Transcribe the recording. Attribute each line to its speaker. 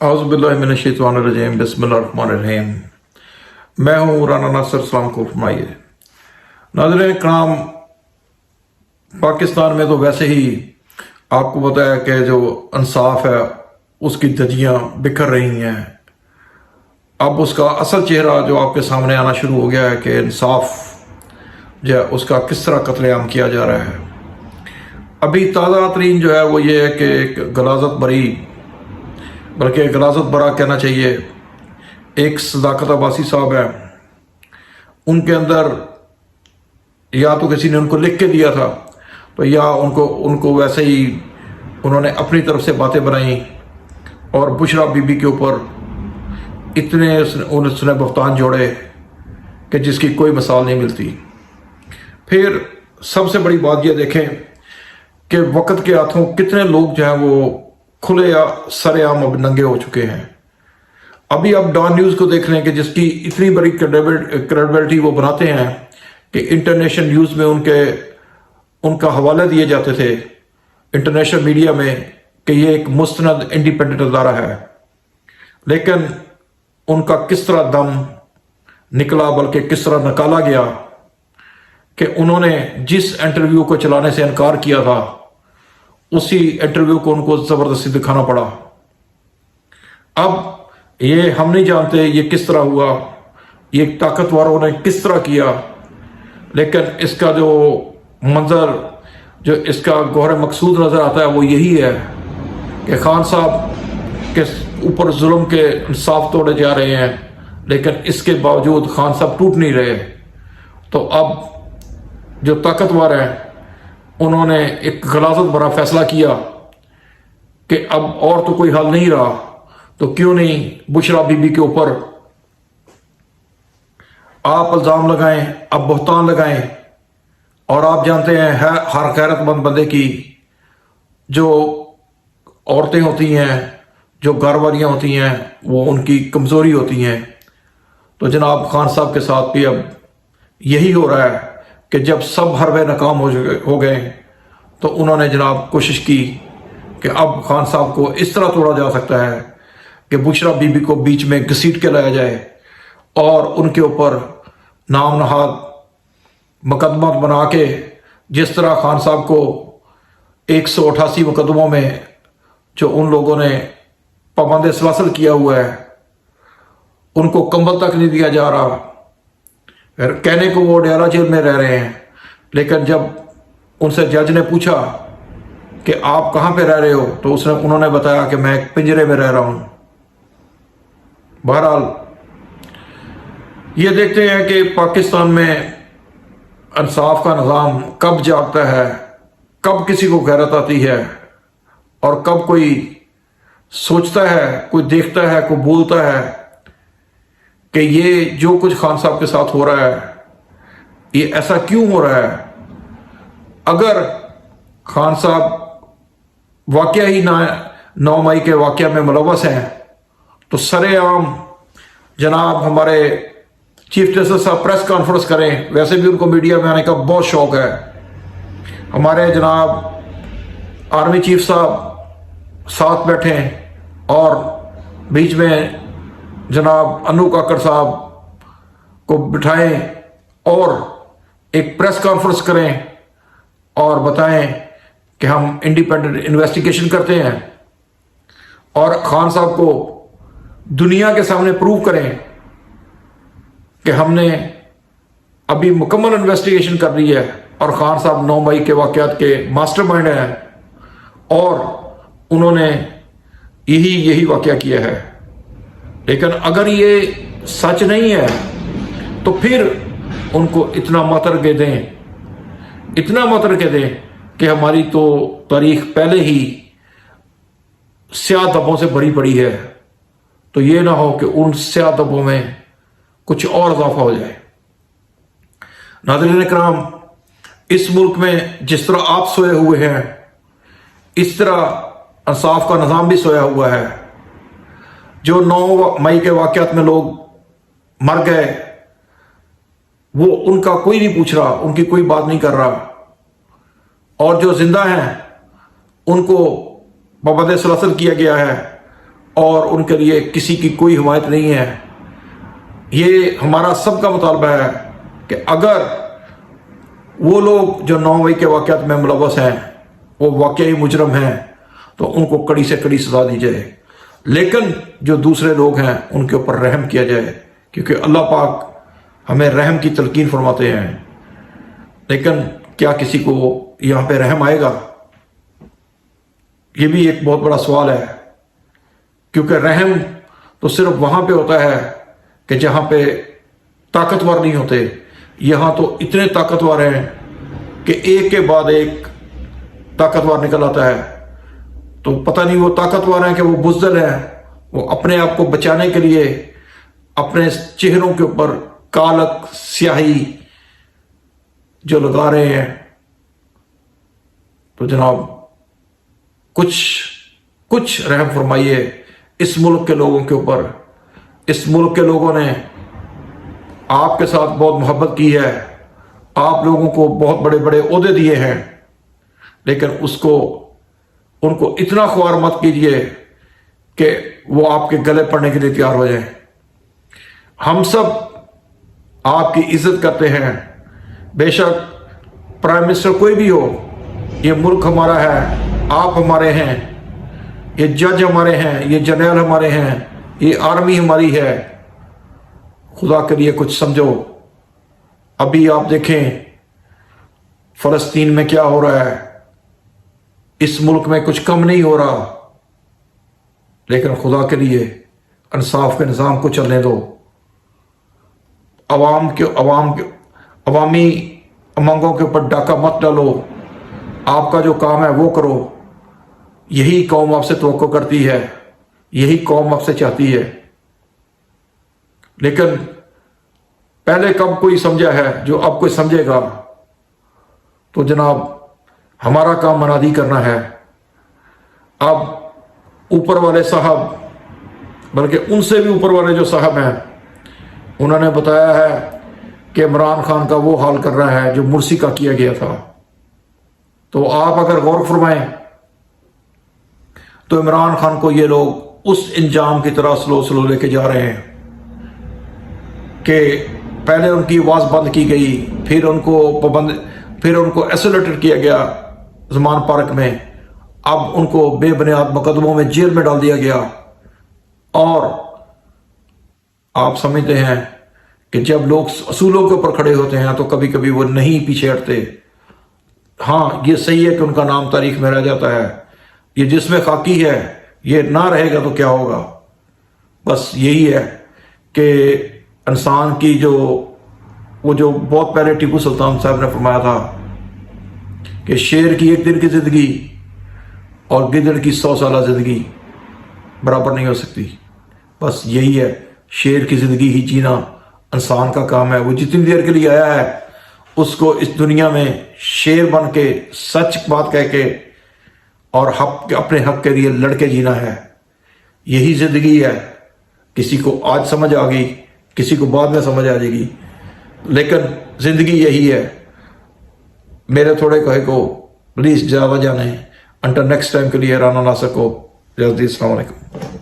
Speaker 1: औज़ुबिल्लाहिमिनश्शैतानिर्रजीम बिस्मिल्लाहिर्रहमानिर्रहीम। मैं हूँ राना नासिर, सलाम को फरमाइए। नाज़रीन इकराम, पाकिस्तान में तो वैसे ही आपको पता है कि जो इंसाफ है उसकी धज्जियाँ बिखर रही हैं। अब उसका असल चेहरा जो आपके सामने आना शुरू हो गया है कि इंसाफ जो है उसका किस तरह कत्लेआम किया जा रहा है। अभी ताज़ा तरीन जो है वो ये है कि एक गलाजत बरी, बल्कि गलाजत बरा कहना चाहिए, एक सदाकत अब्बासी साहब है, उनके अंदर या तो किसी ने उनको लिख के दिया था तो या उनको वैसे ही उन्होंने अपनी तरफ से बातें बनाई और बुशरा बीबी के ऊपर इतने उसने बख्तान जोड़े कि जिसकी कोई मिसाल नहीं मिलती। फिर सबसे बड़ी बात यह देखें कि वक्त के हाथों कितने लोग जो हैं वो खुले या सरेआम अब नंगे हो चुके हैं। अभी आप डॉन न्यूज़ को देख लें कि जिसकी इतनी बड़ी क्रेडिबिलिटी वो बनाते हैं कि इंटरनेशनल न्यूज़ में उनका हवाला दिए जाते थे इंटरनेशनल मीडिया में कि ये एक मुस्तनद इंडिपेंडेंट अदारा है, लेकिन उनका किस तरह दम निकला, बल्कि किस तरह निकाला गया कि उन्होंने जिस इंटरव्यू को चलाने से इनकार किया था उसी इंटरव्यू को उनको जबरदस्ती दिखाना पड़ा। अब ये हम नहीं जानते ये किस तरह हुआ, ये ताकतवरों ने किस तरह किया, लेकिन इसका जो मंजर, जो इसका गौहर मकसूद नजर आता है वो यही है कि खान साहब के ऊपर जुल्म के इंसाफ तोड़े जा रहे हैं, लेकिन इसके बावजूद खान साहब टूट नहीं रहे। तो अब जो ताकतवर हैं उन्होंने एक गलाजत भरा फैसला किया कि अब और तो कोई हल नहीं रहा, तो क्यों नहीं बुशरा बीबी के ऊपर आप इल्जाम लगाएं, अब बहतान लगाएं। और आप जानते हैं हर गैरतमंद बंदे की जो औरतें होती हैं, जो घरवालियां होती हैं, वो उनकी कमजोरी होती हैं। तो जनाब खान साहब के साथ भी अब यही हो रहा है कि जब सब हरबे नाकाम हो गए तो उन्होंने जनाब कोशिश की कि अब खान साहब को इस तरह तोड़ा जा सकता है कि बुशरा बीबी को बीच में घसीट के लाया जाए और उनके ऊपर नाम नहाद मुकदमा बना के, जिस तरह खान साहब को 188 मुकदमों में जो उन लोगों ने पाबंद सलासल किया हुआ है उनको कंबल तक नहीं दिया जा रहा। कहने को वो डेरा जेल में रह रहे हैं, लेकिन जब उनसे जज ने पूछा कि आप कहाँ पे रह रहे हो तो उन्होंने बताया कि मैं एक पिंजरे में रह रहा हूं। बहरहाल ये देखते हैं कि पाकिस्तान में इंसाफ का निज़ाम कब जागता है, कब किसी को गैरत आती है और कब कोई सोचता है, कोई देखता है, कोई बोलता है कि ये जो कुछ खान साहब के साथ हो रहा है ये ऐसा क्यों हो रहा है। अगर खान साहब वाकया ही 9 मई के वाकया में मुलव्वस हैं तो सरेआम जनाब हमारे चीफ जस्टिस साहब प्रेस कॉन्फ्रेंस करें। वैसे भी उनको मीडिया में आने का बहुत शौक है। हमारे जनाब आर्मी चीफ साहब साथ बैठें और बीच में जनाब अनु काकड़ साहब को बिठाएं और एक प्रेस कॉन्फ्रेंस करें और बताएं कि हम इंडिपेंडेंट इन्वेस्टिगेशन करते हैं और खान साहब को दुनिया के सामने प्रूव करें कि हमने अभी मुकम्मल इन्वेस्टिगेशन कर ली है और खान साहब 9 मई के वाकयात के मास्टरमाइंड हैं और उन्होंने यही वाकया किया है। लेकिन अगर ये सच नहीं है तो फिर उनको इतना मतर के दें कि हमारी तो तारीख पहले ही स्याह धब्बों से भरी पड़ी है, तो ये ना हो कि उन स्याह धब्बों में कुछ और इजाफा हो जाए। नाज़रीन इकराम, इस मुल्क में जिस तरह आप सोए हुए हैं इस तरह इंसाफ का निज़ाम भी सोया हुआ है। जो 9 मई के वाकयात में लोग मर गए वो उनका कोई नहीं पूछ रहा, उनकी कोई बात नहीं कर रहा, और जो जिंदा हैं उनको पाबंद सलासल किया गया है اور ان کے لیے کسی کی کوئی حمایت نہیں ہے. یہ ہمارا سب کا مطالبہ ہے کہ اگر وہ لوگ جو 9 مئی کے واقعات میں ملوث ہیں وہ واقعی مجرم ہیں تو ان کو کڑی سے کڑی سزا دی جائے، لیکن جو دوسرے لوگ ہیں ان کے اوپر رحم کیا جائے، کیونکہ اللہ پاک ہمیں رحم کی تلقین فرماتے ہیں. لیکن کیا کسی کو یہاں پہ رحم آئے گا؟ یہ بھی ایک بہت بڑا سوال ہے، کیونکہ رحم تو صرف وہاں پہ ہوتا ہے کہ جہاں پہ طاقتور نہیں ہوتے. یہاں تو اتنے طاقتور ہیں کہ ایک کے بعد ایک طاقتور نکل آتا ہے. تو پتہ نہیں وہ طاقتور ہیں کہ وہ بزدل ہیں، وہ اپنے آپ کو بچانے کے لیے اپنے چہروں کے اوپر کالک سیاہی جو لگا رہے ہیں. تو جناب کچھ رحم فرمائیے اس ملک کے لوگوں کے اوپر. اس ملک کے لوگوں نے آپ کے ساتھ بہت محبت کی ہے، آپ لوگوں کو بہت بڑے بڑے عہدے دیے ہیں، لیکن ان کو اتنا خوار مت کیجیے کہ وہ آپ کے گلے پڑنے کے لیے تیار ہو جائیں. ہم سب آپ کی عزت کرتے ہیں، بے شک پرائم منسٹر کوئی بھی ہو، یہ ملک ہمارا ہے، آپ ہمارے ہیں، یہ جج ہمارے ہیں، یہ جنرل ہمارے ہیں، یہ آرمی ہماری ہے. خدا کے لیے کچھ سمجھو. ابھی آپ دیکھیں فلسطین میں کیا ہو رہا ہے، اس ملک میں کچھ کم نہیں ہو رہا. لیکن خدا کے لیے انصاف کے نظام کو چلنے دو. عوامی امنگوں کے اوپر ڈاکہ مت ڈالو. آپ کا جو کام ہے وہ کرو. یہی قوم آپ سے توقع کرتی ہے، یہی قوم آپ سے چاہتی ہے. لیکن پہلے کب کوئی سمجھا ہے جو اب کوئی سمجھے گا؟ تو جناب ہمارا کام منادی کرنا ہے. اب اوپر والے صاحب، بلکہ ان سے بھی اوپر والے جو صاحب ہیں، انہوں نے بتایا ہے کہ عمران خان کا وہ حال کر رہا ہے جو مرسی کا کیا گیا تھا. تو آپ اگر غور فرمائیں تو عمران خان کو یہ لوگ اس انجام کی طرح سلو لے کے جا رہے ہیں کہ پہلے ان کی آواز بند کی گئی، پھر ان کو ایسولیٹڈ کیا گیا زمان پارک میں، اب ان کو بے بنیاد مقدموں میں جیل میں ڈال دیا گیا. اور آپ سمجھتے ہیں کہ جب لوگ اصولوں کے اوپر کھڑے ہوتے ہیں تو کبھی کبھی وہ نہیں پیچھے ہٹتے. ہاں یہ صحیح ہے کہ ان کا نام تاریخ میں رہ جاتا ہے. یہ جس میں خاکی ہے یہ نہ رہے گا تو کیا ہوگا؟ بس یہی ہے کہ انسان کی جو بہت پہلے ٹیپو سلطان صاحب نے فرمایا تھا کہ شیر کی 1 دن کی زندگی اور گدڑ کی 100 سالہ زندگی برابر نہیں ہو سکتی. بس یہی ہے، شیر کی زندگی ہی جینا انسان کا کام ہے. وہ جتنی دیر کے لیے آیا ہے اس کو اس دنیا میں شیر بن کے سچ بات کہہ کے اور اپنے حق کے لیے لڑ کے جینا ہے. یہی زندگی ہے. کسی کو آج سمجھ آ گئی، کسی کو بعد میں سمجھ آ جائے گی، لیکن زندگی یہی ہے. میرے تھوڑے کہے کو پلیز زیادہ جانیں. انٹر نیکسٹ ٹائم کے لیے رانا ناصر کو جلدی. السلام علیکم.